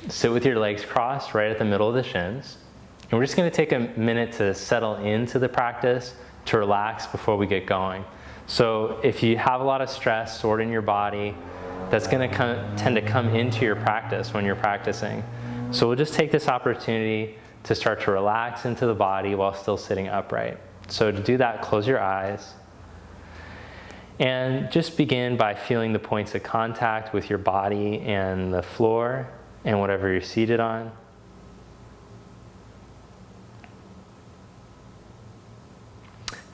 Sit with your legs crossed right at the middle of the shins. And we're just going to take a minute to settle into the practice, to relax before we get going. So if you have a lot of stress stored in your body, that's going to tend to come into your practice when you're practicing. So we'll just take this opportunity to start to relax into the body while still sitting upright. So to do that, close your eyes. And just begin by feeling the points of contact with your body and the floor and whatever you're seated on.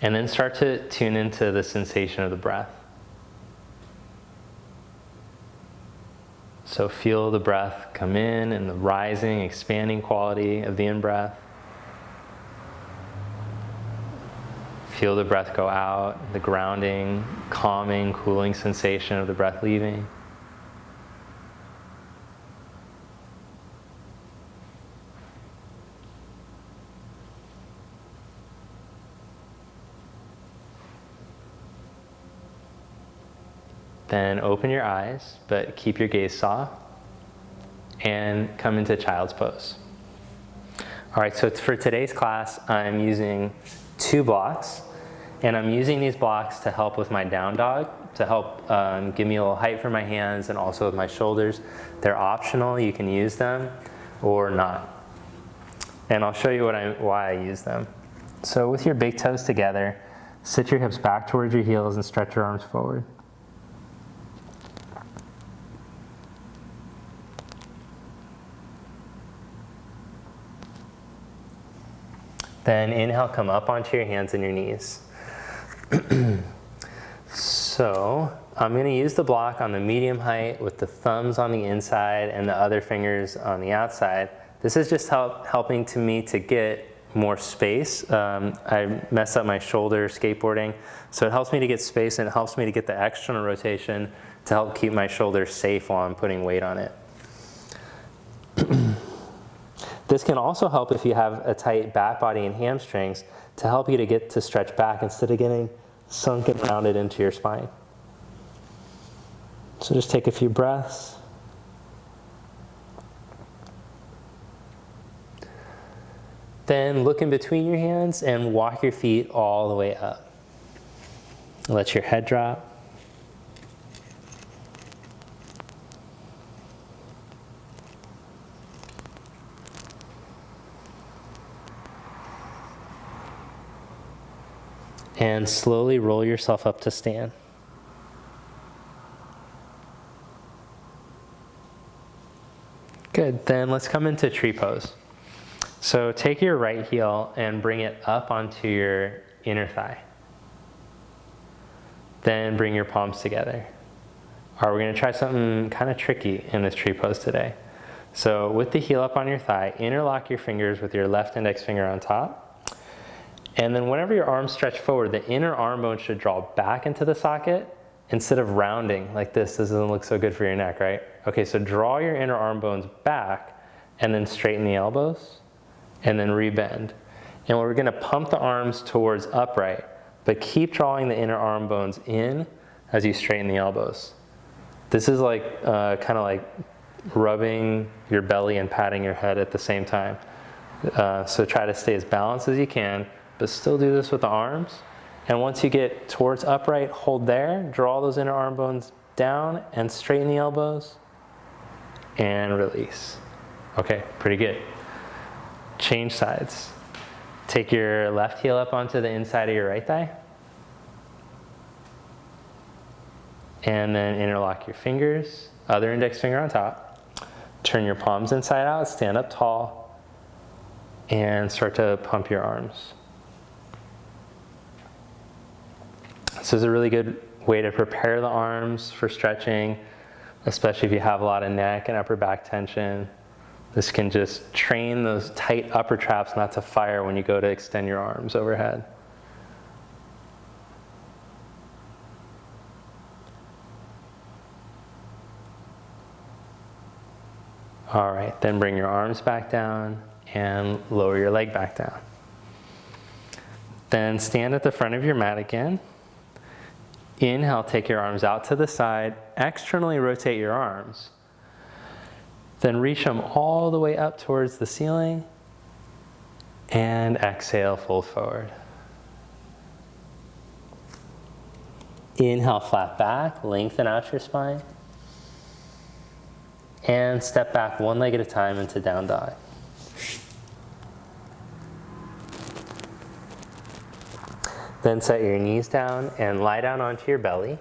And then start to tune into the sensation of the breath. So feel the breath come in and the rising, expanding quality of the in-breath. Feel the breath go out, the grounding, calming, cooling sensation of the breath leaving. Then open your eyes, but keep your gaze soft, and come into child's pose. All right, so for today's class, I'm using 2 blocks, and I'm using these blocks to help with my down dog, to help give me a little height for my hands and also with my shoulders. They're optional, you can use them or not. And I'll show you why I use them. So with your big toes together, sit your hips back towards your heels and stretch your arms forward. Then inhale, come up onto your hands and your knees. So I'm going to use the block on the medium height with the thumbs on the inside and the other fingers on the outside. This is just helping me to get more space. I messed up my shoulder skateboarding, so it helps me to get space and it helps me to get the external rotation to help keep my shoulder safe while I'm putting weight on it. This can also help if you have a tight back body and hamstrings to help you to get to stretch back instead of getting sunk and rounded into your spine. So just take a few breaths. Then look in between your hands and walk your feet all the way up. Let your head drop. And slowly roll yourself up to stand. Good, then let's come into tree pose. So take your right heel and bring it up onto your inner thigh. Then bring your palms together. All right, we're gonna try something kind of tricky in this tree pose today. So with the heel up on your thigh, interlock your fingers with your left index finger on top. And then whenever your arms stretch forward, the inner arm bone should draw back into the socket instead of rounding like this. This doesn't look so good for your neck, right? Okay, so draw your inner arm bones back and then straighten the elbows and then rebend. And we're gonna pump the arms towards upright, but keep drawing the inner arm bones in as you straighten the elbows. This is like kind of like rubbing your belly and patting your head at the same time. So try to stay as balanced as you can, but still do this with the arms. And once you get towards upright, hold there, draw those inner arm bones down and straighten the elbows and release. Okay, pretty good. Change sides. Take your left heel up onto the inside of your right thigh. And then interlock your fingers, other index finger on top. Turn your palms inside out, stand up tall, and start to pump your arms. This is a really good way to prepare the arms for stretching, especially if you have a lot of neck and upper back tension. This can just train those tight upper traps not to fire when you go to extend your arms overhead. All right, then bring your arms back down and lower your leg back down. Then stand at the front of your mat again. Inhale, take your arms out to the side, externally rotate your arms. Then reach them all the way up towards the ceiling. And exhale, fold forward. Inhale, flat back, lengthen out your spine. And step back one leg at a time into down dog. Then set your knees down and lie down onto your belly.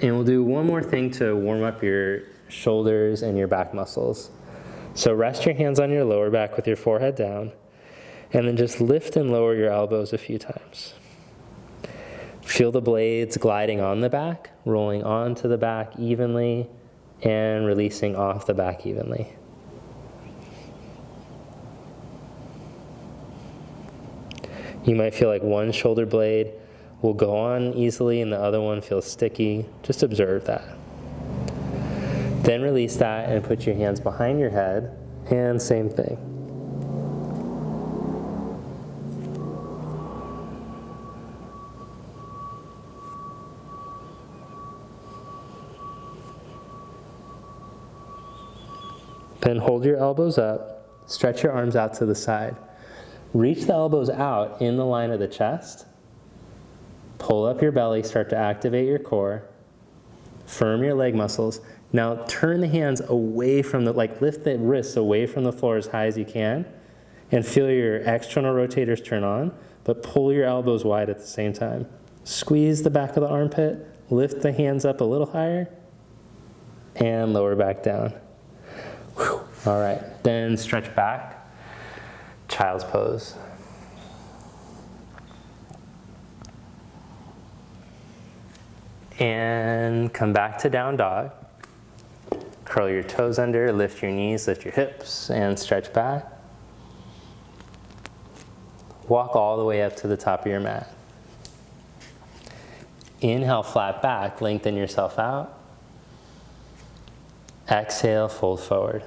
And we'll do one more thing to warm up your shoulders and your back muscles. So rest your hands on your lower back with your forehead down, and then just lift and lower your elbows a few times. Feel the blades gliding on the back, rolling onto the back evenly, and releasing off the back evenly. You might feel like one shoulder blade will go on easily and the other one feels sticky. Just observe that. Then release that and put your hands behind your head, and same thing. Then hold your elbows up, stretch your arms out to the side. Reach the elbows out in the line of the chest. Pull up your belly, start to activate your core. Firm your leg muscles. Now turn the hands away from lift the wrists away from the floor as high as you can, and feel your external rotators turn on, but pull your elbows wide at the same time. Squeeze the back of the armpit, lift the hands up a little higher, and lower back down. Whew. All right, then stretch back, child's pose. And come back to down dog. Curl your toes under, lift your knees, lift your hips, and stretch back. Walk all the way up to the top of your mat. Inhale, flat back, lengthen yourself out. Exhale, fold forward.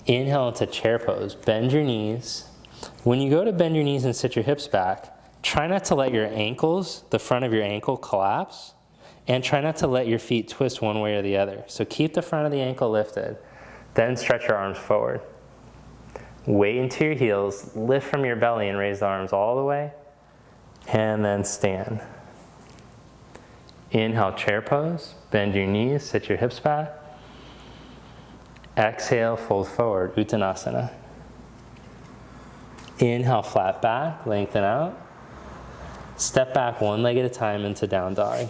Inhale into chair pose, bend your knees. When you go to bend your knees and sit your hips back, try not to let your ankles, the front of your ankle, collapse, and try not to let your feet twist one way or the other. So keep the front of the ankle lifted, then stretch your arms forward. Weight into your heels, lift from your belly and raise the arms all the way, and then stand. Inhale, chair pose, bend your knees, sit your hips back. Exhale, fold forward, Uttanasana. Inhale, flat back, lengthen out. Step back one leg at a time into down dog.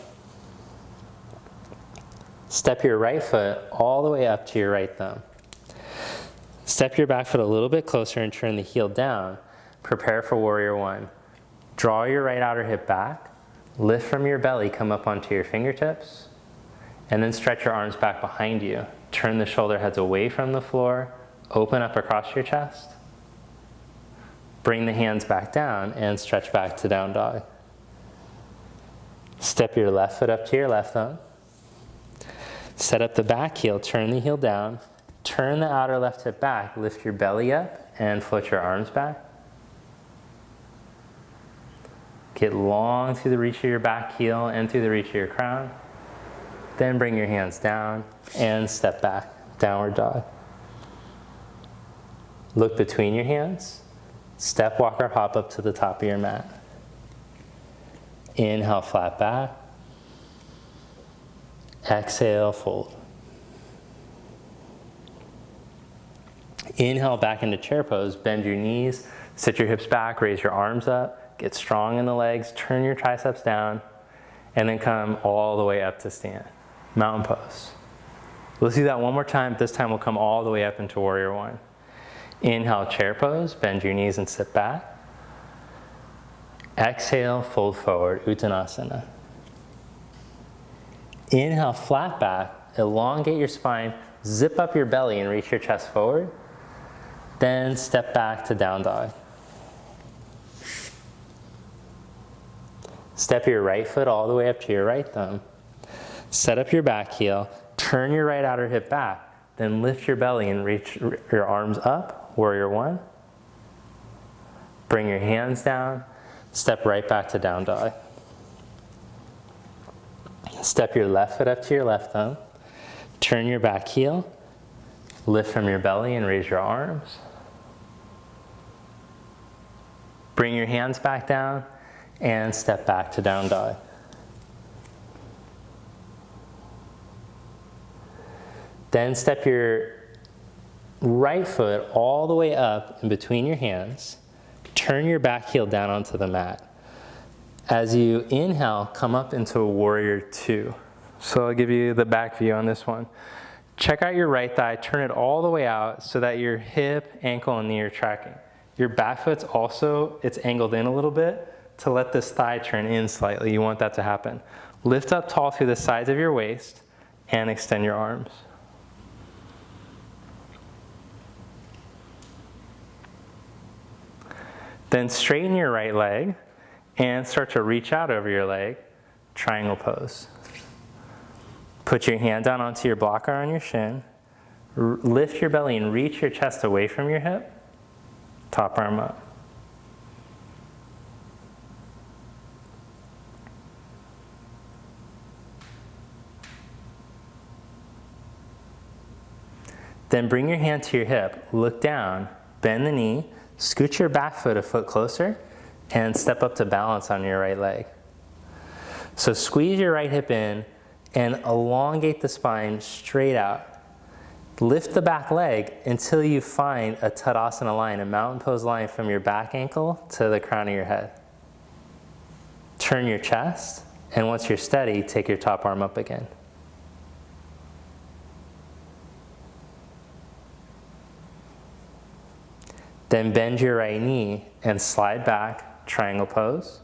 Step your right foot all the way up to your right thumb. Step your back foot a little bit closer and turn the heel down. Prepare for warrior one. Draw your right outer hip back. Lift from your belly, come up onto your fingertips. And then stretch your arms back behind you. Turn the shoulder heads away from the floor. Open up across your chest. Bring the hands back down and stretch back to down dog. Step your left foot up to your left thumb. Set up the back heel, turn the heel down. Turn the outer left hip back, lift your belly up and float your arms back. Get long through the reach of your back heel and through the reach of your crown. Then bring your hands down and step back, downward dog. Look between your hands. Step, walk, or hop up to the top of your mat. Inhale, flat back. Exhale, fold. Inhale back into chair pose, bend your knees, sit your hips back, raise your arms up, get strong in the legs, turn your triceps down, and then come all the way up to stand. Mountain pose. Let's do that one more time. This time we'll come all the way up into warrior one. Inhale, chair pose, bend your knees and sit back. Exhale, fold forward, Uttanasana. Inhale, flat back, elongate your spine, zip up your belly and reach your chest forward. Then step back to down dog. Step your right foot all the way up to your right thumb. Set up your back heel, turn your right outer hip back, then lift your belly and reach your arms up, warrior one. Bring your hands down, Step right back to down dog. Step your left foot up to your left thumb. Turn your back heel. Lift from your belly and raise your arms. Bring your hands back down and step back to down dog. Then step your right foot all the way up in between your hands. Turn your back heel down onto the mat. As you inhale, come up into a warrior two. So I'll give you the back view on this one. Check out your right thigh, turn it all the way out so that your hip, ankle, and knee are tracking. Your back foot's also, it's angled in a little bit to let this thigh turn in slightly. You want that to happen. Lift up tall through the sides of your waist and extend your arms. Then straighten your right leg and start to reach out over your leg, triangle pose. Put your hand down onto your blocker on your shin. Lift your belly and reach your chest away from your hip. Top arm up. Then bring your hand to your hip, look down, bend the knee, scoot your back foot a foot closer, and step up to balance on your right leg. So squeeze your right hip in and elongate the spine straight out. Lift the back leg until you find a Tadasana line, a mountain pose line from your back ankle to the crown of your head. Turn your chest, and once you're steady, take your top arm up again. Then bend your right knee and slide back, triangle pose.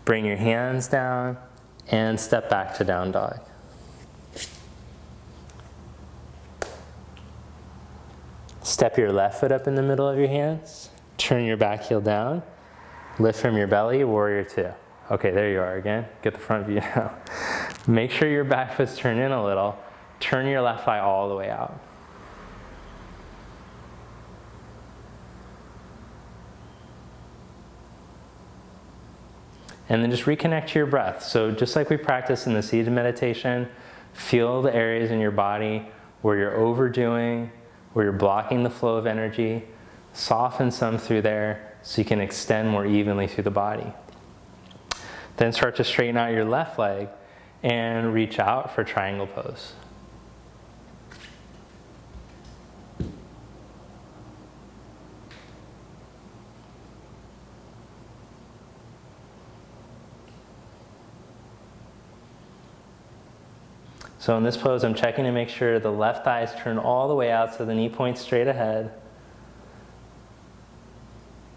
Bring your hands down and step back to down dog. Step your left foot up in the middle of your hands. Turn your back heel down. Lift from your belly, warrior two. Okay, there you are again. Get the front view now. Make sure your back foot's turned in a little. Turn your left thigh all the way out. And then just reconnect to your breath. So just like we practiced in the seated meditation, feel the areas in your body where you're overdoing, where you're blocking the flow of energy. Soften some through there so you can extend more evenly through the body. Then start to straighten out your left leg and reach out for triangle pose. So in this pose, I'm checking to make sure the left thigh is turned all the way out so the knee points straight ahead.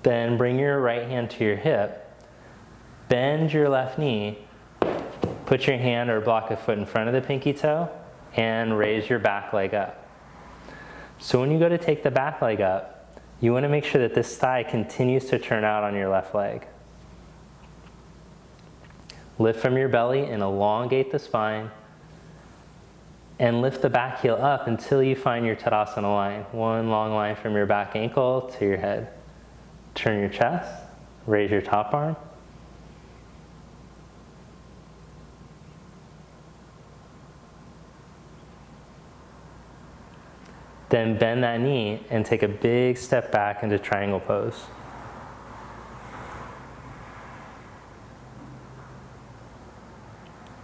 Then bring your right hand to your hip. Bend your left knee. Put your hand or block of foot in front of the pinky toe and raise your back leg up. So when you go to take the back leg up, you want to make sure that this thigh continues to turn out on your left leg. Lift from your belly and elongate the spine. And lift the back heel up until you find your Tadasana line. One long line from your back ankle to your head. Turn your chest, raise your top arm. Then bend that knee and take a big step back into triangle pose.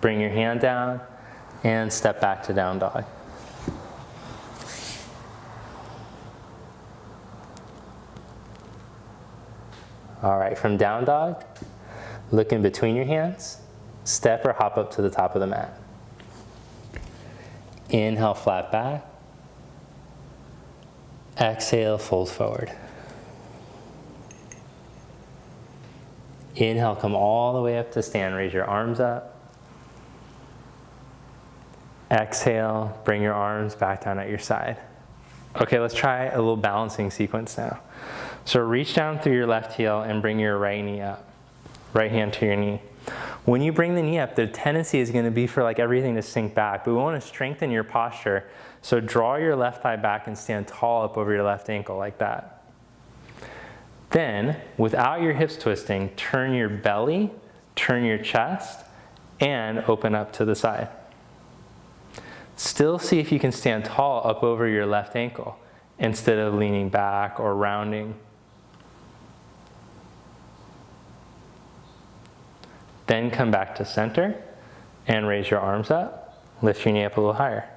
Bring your hand down and step back to down dog. All right, from down dog, look in between your hands, step or hop up to the top of the mat. Inhale, flat back. Exhale, fold forward. Inhale, come all the way up to stand, raise your arms up. Exhale, bring your arms back down at your side. Okay, let's try a little balancing sequence now. So reach down through your left heel and bring your right knee up. Right hand to your knee. When you bring the knee up, the tendency is going to be for like everything to sink back, but we want to strengthen your posture. So draw your left thigh back and stand tall up over your left ankle like that. Then, without your hips twisting, turn your belly, turn your chest, and open up to the side. Still see if you can stand tall up over your left ankle instead of leaning back or rounding. Then come back to center and raise your arms up. Lift your knee up a little higher.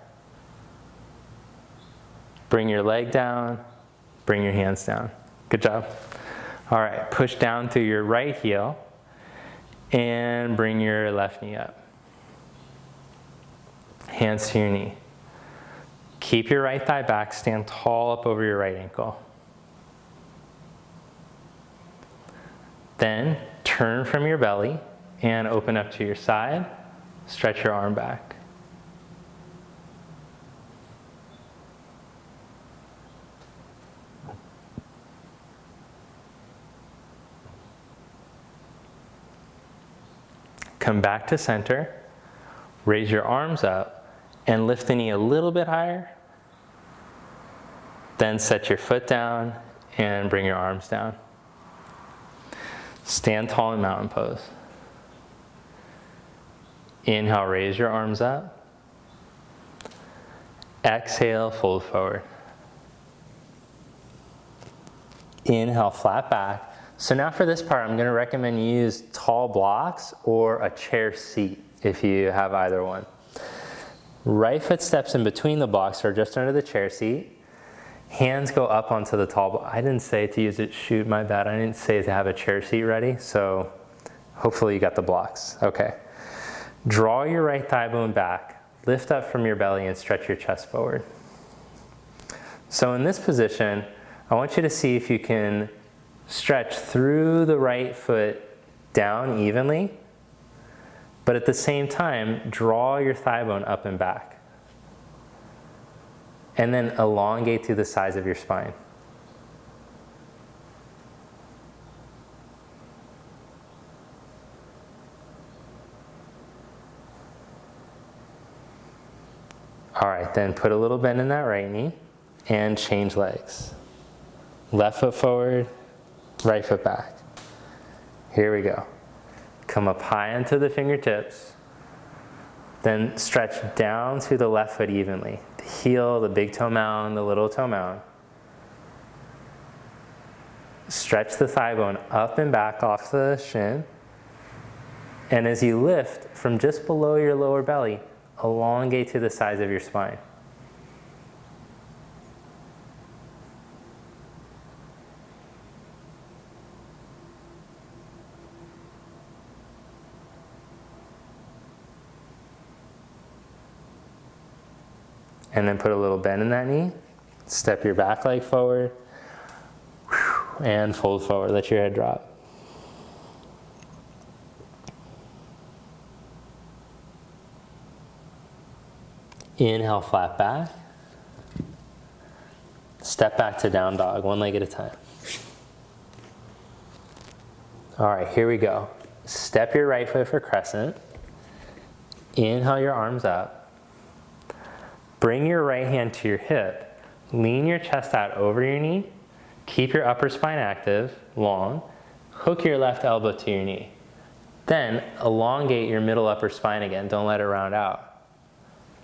Bring your leg down, bring your hands down. Good job. All right, push down through your right heel and bring your left knee up. Hands to your knee. Keep your right thigh back, stand tall up over your right ankle. Then turn from your belly and open up to your side. Stretch your arm back. Come back to center. Raise your arms up and lift the knee a little bit higher. Then set your foot down and bring your arms down. Stand tall in mountain pose. Inhale, raise your arms up. Exhale, fold forward. Inhale, flat back. So now for this part, I'm going to recommend you use tall blocks or a chair seat if you have either one. Right foot steps in between the blocks or just under the chair seat. Hands go up onto the tall block. I didn't say to use it, shoot, my bad. I didn't say to have a chair seat ready, so hopefully you got the blocks. Okay. Draw your right thigh bone back. Lift up from your belly and stretch your chest forward. So in this position, I want you to see if you can stretch through the right foot down evenly, but at the same time, draw your thigh bone up and back. And then elongate through the sides of your spine. All right, then put a little bend in that right knee and change legs. Left foot forward, right foot back. Here we go. Come up high onto the fingertips. Then stretch down through the left foot evenly. The heel, the big toe mound, the little toe mound. Stretch the thigh bone up and back off the shin. And as you lift from just below your lower belly, elongate to the sides of your spine. And then put a little bend in that knee. Step your back leg forward. And fold forward. Let your head drop. Inhale, flat back. Step back to down dog, one leg at a time. All right, here we go. Step your right foot for crescent. Inhale your arms up. Bring your right hand to your hip. Lean your chest out over your knee. Keep your upper spine active, long. Hook your left elbow to your knee. Then elongate your middle upper spine again. Don't let it round out.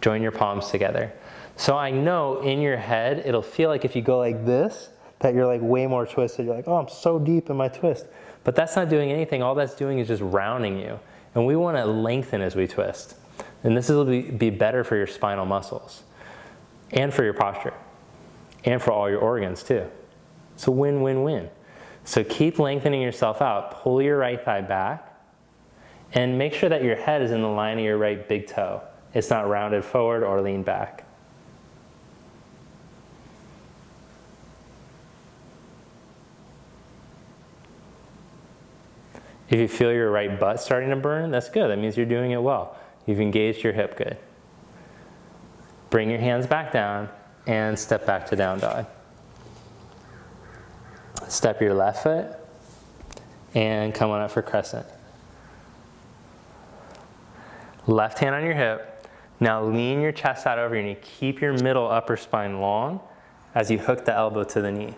Join your palms together. So I know in your head, it'll feel like if you go like this, that you're like way more twisted. You're like, oh, I'm so deep in my twist. But that's not doing anything. All that's doing is just rounding you. And we want to lengthen as we twist. And this will be better for your spinal muscles. And for your posture. And for all your organs too. So win, win, win. So keep lengthening yourself out. Pull your right thigh back. And make sure that your head is in the line of your right big toe. It's not rounded forward or lean back. If you feel your right butt starting to burn, that's good. That means you're doing it well. You've engaged your hip good. Bring your hands back down and step back to down dog. Step your left foot and come on up for crescent. Left hand on your hip. Now lean your chest out over your knee. Keep your middle upper spine long as you hook the elbow to the knee.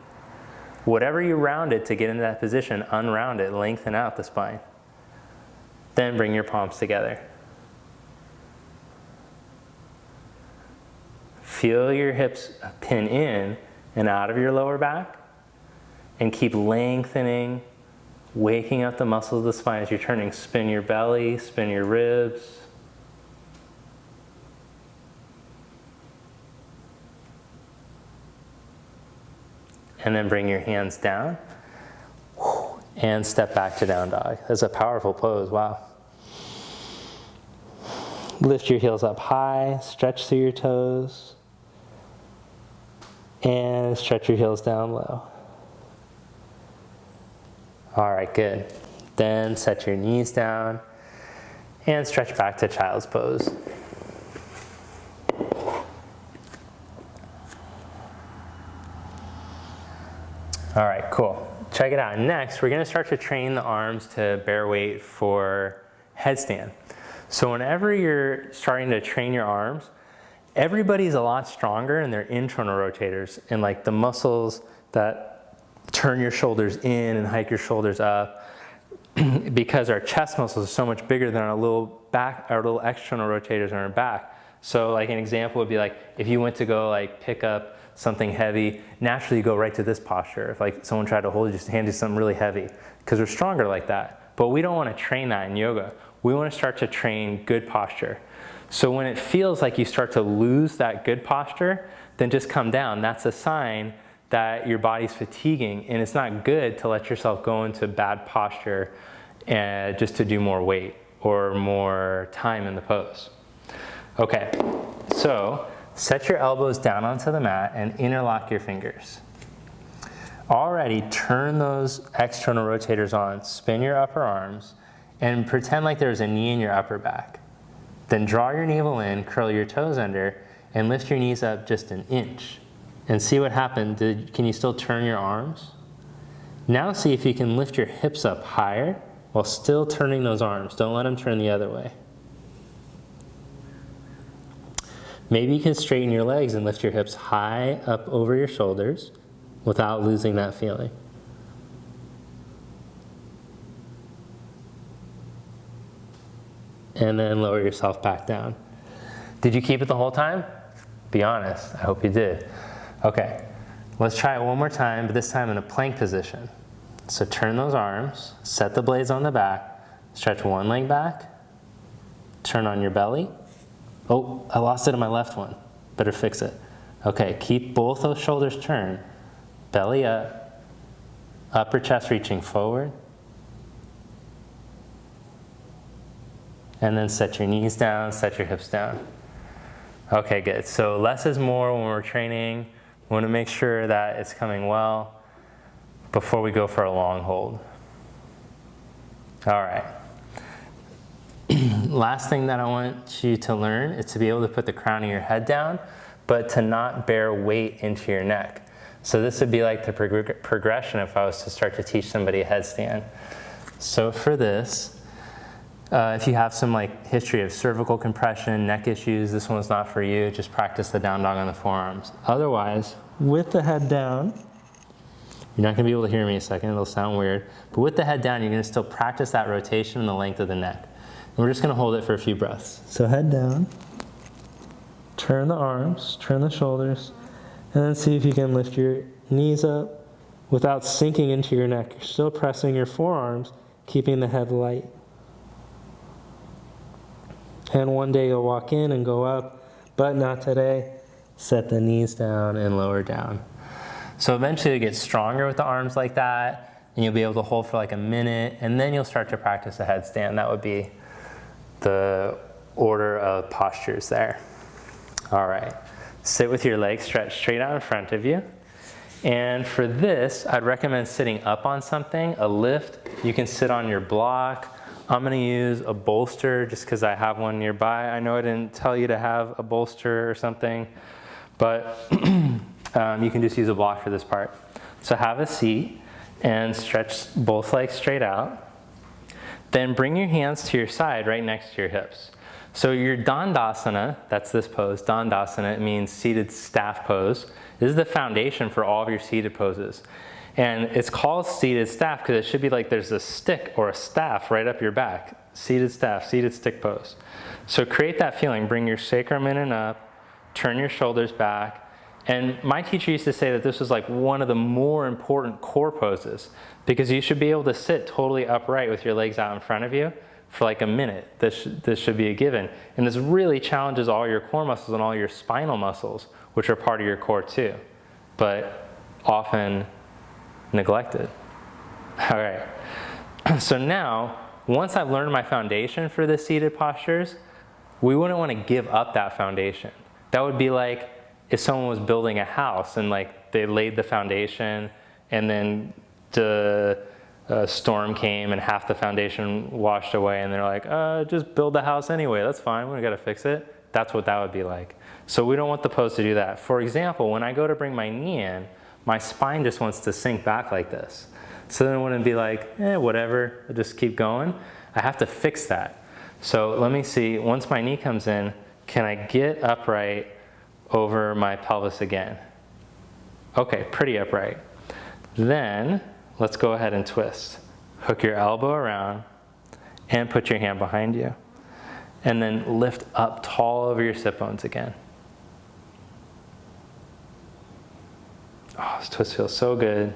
Whatever you rounded to get into that position, unround it, lengthen out the spine. Then bring your palms together. Feel your hips pin in and out of your lower back, and keep lengthening, waking up the muscles of the spine as you're turning. Spin your belly, spin your ribs. And then bring your hands down and step back to down dog. That's a powerful pose, wow. Lift your heels up high, stretch through your toes, and stretch your heels down low. All right, good. Then set your knees down and stretch back to child's pose. All right, cool. Check it out. Next, we're going to start to train the arms to bear weight for headstand. So whenever you're starting to train your arms, everybody's a lot stronger in their internal rotators and like the muscles that turn your shoulders in and hike your shoulders up, because our chest muscles are so much bigger than our little external rotators on our back. So like an example would be like if you went to go like pick up something heavy, naturally you go right to this posture. If like someone tried to hold you, just hand you something really heavy, because we're stronger like that. But we don't want to train that in yoga. We want to start to train good posture. So when it feels like you start to lose that good posture, then just come down. That's a sign that your body's fatiguing, and it's not good to let yourself go into bad posture just to do more weight or more time in the pose. Okay, so set your elbows down onto the mat and interlock your fingers. Already turn those external rotators on, spin your upper arms, and pretend like there's a knee in your upper back. Then draw your navel in, curl your toes under, and lift your knees up just an inch. And see what happened. Can you still turn your arms? Now see if you can lift your hips up higher while still turning those arms. Don't let them turn the other way. Maybe you can straighten your legs and lift your hips high up over your shoulders without losing that feeling. And then lower yourself back down. Did you keep it the whole time? Be honest. I hope you did. Okay, let's try it one more time, but this time in a plank position. So turn those arms, set the blades on the back, stretch one leg back, turn on your belly. Oh, I lost it in my left one. Better fix it. Okay, keep both those shoulders turned, belly up, upper chest reaching forward. And then set your knees down, set your hips down. Okay, good. So less is more when we're training. We want to make sure that it's coming well before we go for a long hold. All right. Last thing that I want you to learn is to be able to put the crown of your head down, but to not bear weight into your neck. So this would be like the progression if I was to start to teach somebody a headstand. So for this, if you have some like history of cervical compression, neck issues, this one's not for you. Just practice the down dog on the forearms. Otherwise, with the head down, you're not going to be able to hear me a second. It'll sound weird. But with the head down, you're going to still practice that rotation and the length of the neck. And we're just going to hold it for a few breaths. So head down, turn the arms, turn the shoulders, and then see if you can lift your knees up without sinking into your neck. You're still pressing your forearms, keeping the head light. And one day you'll walk in and go up, but not today. Set the knees down and lower down. So eventually you'll get stronger with the arms like that, and you'll be able to hold for like a minute, and then you'll start to practice a headstand. That would be the order of postures there. All right, sit with your legs stretched straight out in front of you. And for this, I'd recommend sitting up on something, a lift. You can sit on your block. I'm going to use a bolster just because I have one nearby. I know I didn't tell you to have a bolster or something, but you can just use a block for this part. So have a seat and stretch both legs straight out. Then bring your hands to your side right next to your hips. So your Dandasana, that's this pose, Dandasana, it means seated staff pose. This is the foundation for all of your seated poses. And it's called seated staff because it should be like there's a stick or a staff right up your back. Seated staff, seated stick pose. So create that feeling. Bring your sacrum in and up. Turn your shoulders back. And my teacher used to say that this was like one of the more important core poses because you should be able to sit totally upright with your legs out in front of you for like a minute. This should be a given. And this really challenges all your core muscles and all your spinal muscles, which are part of your core too, but often neglected. All right. So now, once I've learned my foundation for the seated postures, we wouldn't want to give up that foundation. That would be like if someone was building a house and like they laid the foundation and then the storm came and half the foundation washed away and they're like, just build the house anyway, that's fine, we gotta fix it. That's what that would be like. So we don't want the pose to do that. For example, when I go to bring my knee in, my spine just wants to sink back like this. So then it wouldn't be like, whatever, I'll just keep going. I have to fix that. So let me see, once my knee comes in, can I get upright over my pelvis again? Okay, pretty upright. Then let's go ahead and twist. Hook your elbow around and put your hand behind you. And then lift up tall over your sit bones again. Oh, this twist feels so good.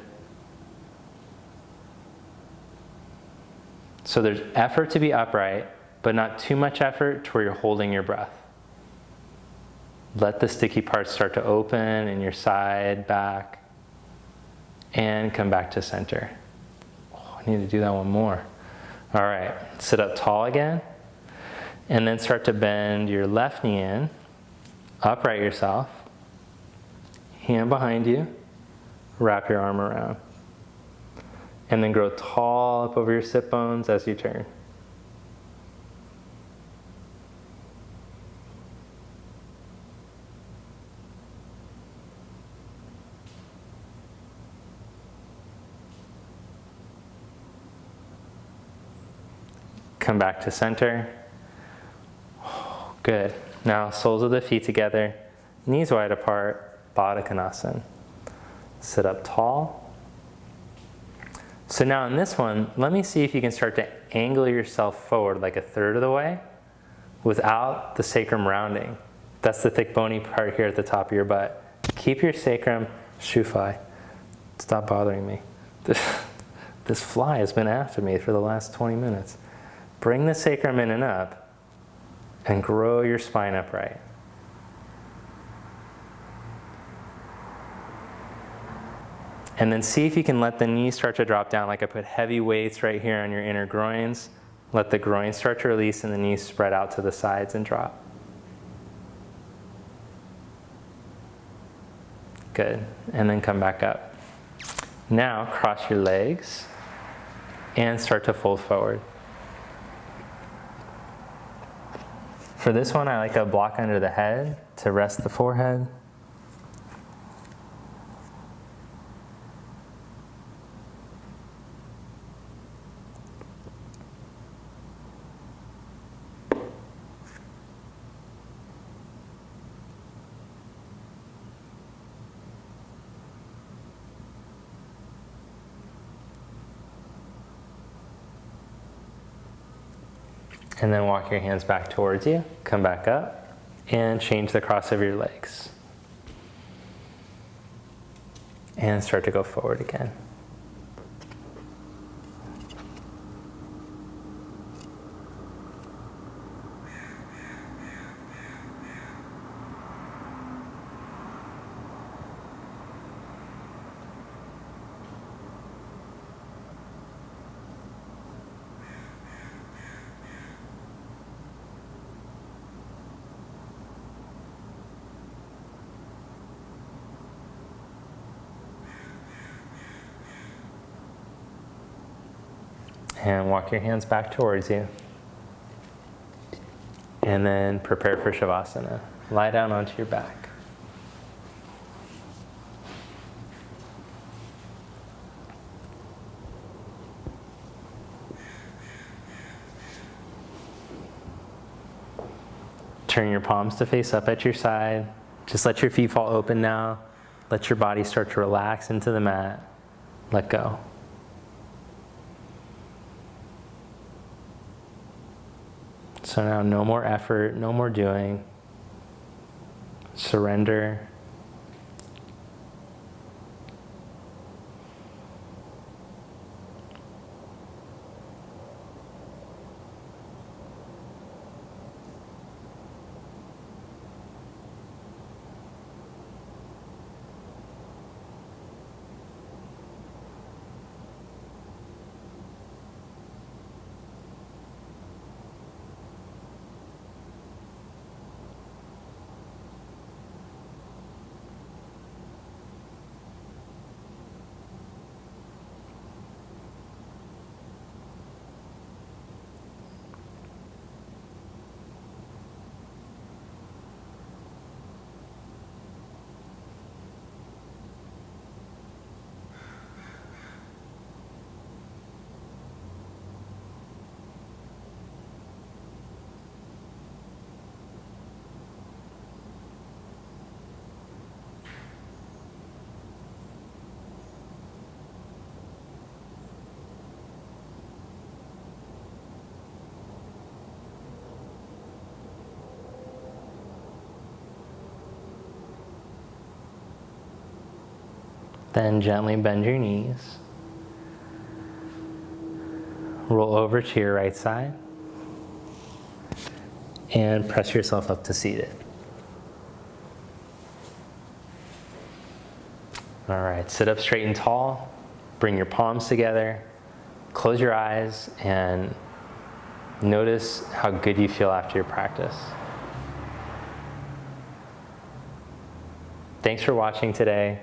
So there's effort to be upright, but not too much effort to where you're holding your breath. Let the sticky parts start to open in your side, back, and come back to center. Oh, I need to do that one more. All right, sit up tall again, and then start to bend your left knee in, upright yourself, hand behind you, wrap your arm around. And then grow tall up over your sit bones as you turn. Come back to center. Good. Now soles of the feet together, knees wide apart, Baddha Konasana. Sit up tall. So now in this one, let me see if you can start to angle yourself forward like a third of the way without the sacrum rounding. That's the thick bony part here at the top of your butt. Keep your sacrum, shufai. Stop bothering me. This fly has been after me for the last 20 minutes. Bring the sacrum in and up and grow your spine upright. And then see if you can let the knees start to drop down, like I put heavy weights right here on your inner groins. Let the groins start to release and the knees spread out to the sides and drop. Good. And then come back up. Now cross your legs and start to fold forward. For this one, I like to block under the head to rest the forehead. And then walk your hands back towards you, come back up, and change the cross of your legs. And start to go forward again. And walk your hands back towards you. And then prepare for Shavasana. Lie down onto your back. Turn your palms to face up at your side. Just let your feet fall open now. Let your body start to relax into the mat. let go. So now no more effort, no more doing. Surrender. Then gently bend your knees. Roll over to your right side. And press yourself up to seated. All right, sit up straight and tall. Bring your palms together. Close your eyes and notice how good you feel after your practice. Thanks for watching today.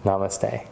Namaste.